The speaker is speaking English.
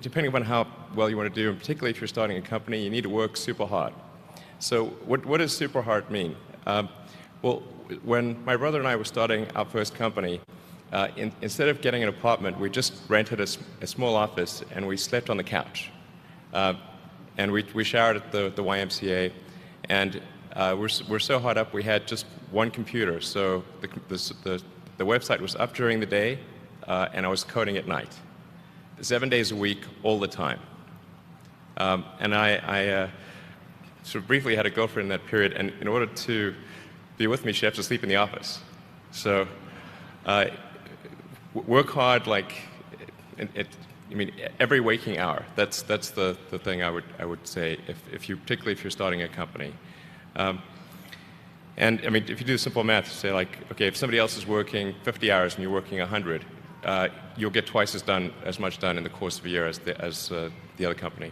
depending upon how well you want to do, and particularly if you're starting a company, you need to work super hard. So what does super hard mean? Well, when my brother and I were starting our first company, instead of getting an apartment, we just rented a small office and we slept on the couch. And we showered at the YMCA, and we're so hot up we had just one computer. So the website was up during the day, and I was coding at night, 7 days a week, all the time. And I sort of briefly had a girlfriend in that period, and in order to be with me, she had to sleep in the office. So work hard, like I mean, every waking hour. That's the thing I would say, particularly if you're starting a company. And I mean, if you do simple math, say like, okay, if somebody else is working 50 hours and you're working 100, you'll get twice as much done in the course of a year as the other company.